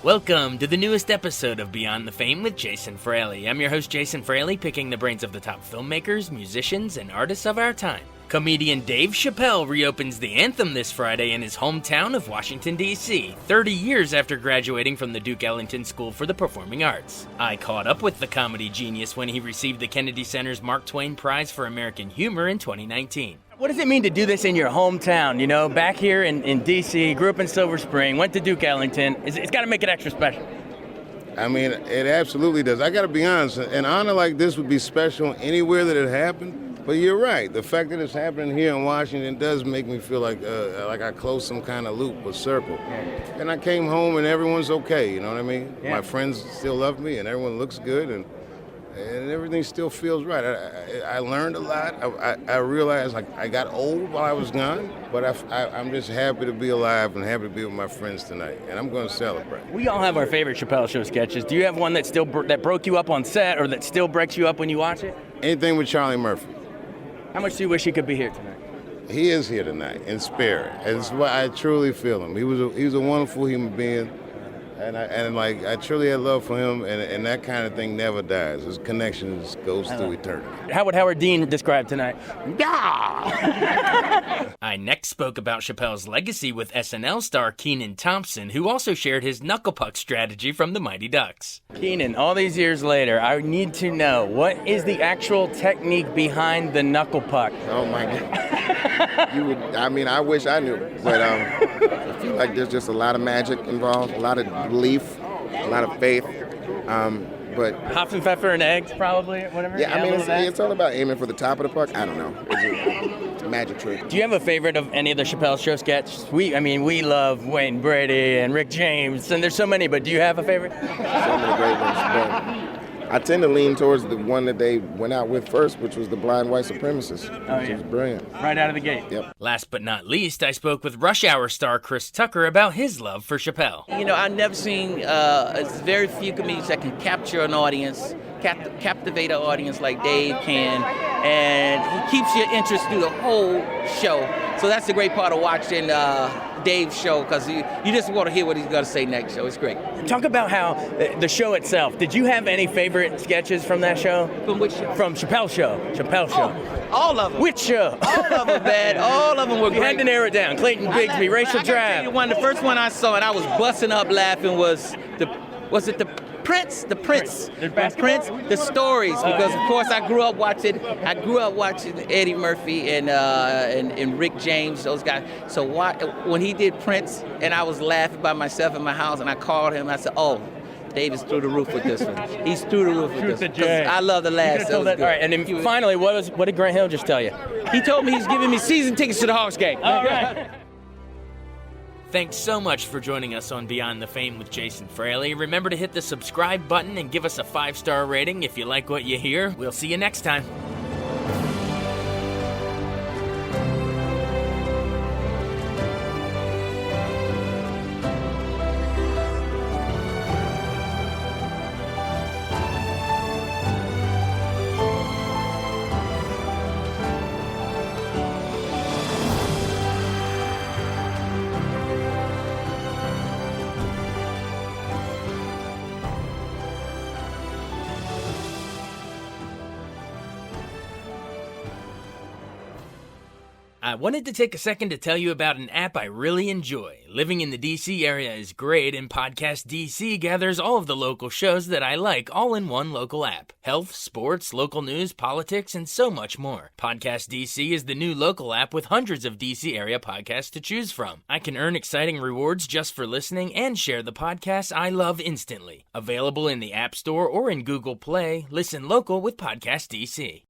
Welcome to the newest episode of Beyond the Fame with Jason Fraley. I'm your host, Jason Fraley, picking the brains of the top filmmakers, musicians, and artists of our time. Comedian Dave Chappelle reopens the Anthem this Friday in his hometown of Washington, D.C., 30 years after graduating from the Duke Ellington School for the Performing Arts. I caught up with the comedy genius when he received the Kennedy Center's Mark Twain Prize for American Humor in 2019. What does it mean to do this in your hometown? You know, back here in D.C., grew up in Silver Spring, went to Duke Ellington. It's got to make it extra special. I mean, it absolutely does. I got to be honest, an honor like this would be special anywhere that it happened. But you're right. The fact that it's happening here in Washington does make me feel like I closed some kind of loop or circle. And I came home and everyone's okay, you know what I mean? Yeah. My friends still love me and everyone looks good and everything still feels right. I learned a lot. I realized I got old while I was gone, but I'm just happy to be alive and happy to be with my friends tonight, and I'm going to celebrate. We all have our favorite Chappelle Show sketches. Do you have one that that broke you up on set or that still breaks you up when you watch it? Anything with Charlie Murphy. How much do you wish he could be here tonight? He is here tonight in spirit, and it's why I truly feel him. He was a wonderful human being. And I truly had love for him, and that kind of thing never dies. His connection just goes through eternity. How would Howard Dean describe tonight? I next spoke about Chappelle's legacy with SNL star Kenan Thompson, who also shared his knuckle puck strategy from the Mighty Ducks. Kenan, all these years later, I need to know, what is the actual technique behind the knuckle puck? Oh my God. I wish I knew, but I feel like there's just a lot of magic involved, a lot of belief, a lot of faith. But Pfeffer and eggs, probably, whatever. yeah, it's all about aiming for the top of the puck. I don't know. It's a magic trick. Do you have a favorite of any of the Chappelle Show sketches? We love Wayne Brady and Rick James, and there's so many, but do you have a favorite? So many great ones, but I tend to lean towards the one that they went out with first, which was the blind white supremacist, which was brilliant. Right out of the gate. Yep. Last but not least, I spoke with Rush Hour star Chris Tucker about his love for Chappelle. You know, I've never seen very few comedians that can capture an audience, captivate an audience like Dave can, and he keeps your interest through the whole show. So that's the great part of watching Dave's show, because you just want to hear what he's going to say next show. It's great. Talk about how the show itself. Did you have any favorite sketches from that show? From which show? From Chappelle Show. Oh, all of them. Which show? All of them, man. All of them were You great. had to narrow it down. Clayton Bigsby, Racial I gotta tell you Drive. the first one I saw and I was busting up laughing was the Prince, The basketball? Prince, the stories, because of course I grew up watching Eddie Murphy and Rick James, those guys. So when he did Prince, and I was laughing by myself in my house, and I called him, I said, "Oh, Dave is through the roof with this one. He's through the roof with this one." 'Cause I love the last. All right, and then finally, what did Grant Hill just tell you? He told me he's giving me season tickets to the Hawks game. All right. Thanks so much for joining us on Beyond the Fame with Jason Fraley. Remember to hit the subscribe button and give us a 5-star rating if you like what you hear. We'll see you next time. I wanted to take a second to tell you about an app I really enjoy. Living in the DC area is great, and Podcast DC gathers all of the local shows that I like all in one local app. Health, sports, local news, politics, and so much more. Podcast DC is the new local app with hundreds of DC area podcasts to choose from. I can earn exciting rewards just for listening and share the podcasts I love instantly. Available in the App Store or in Google Play, listen local with Podcast DC.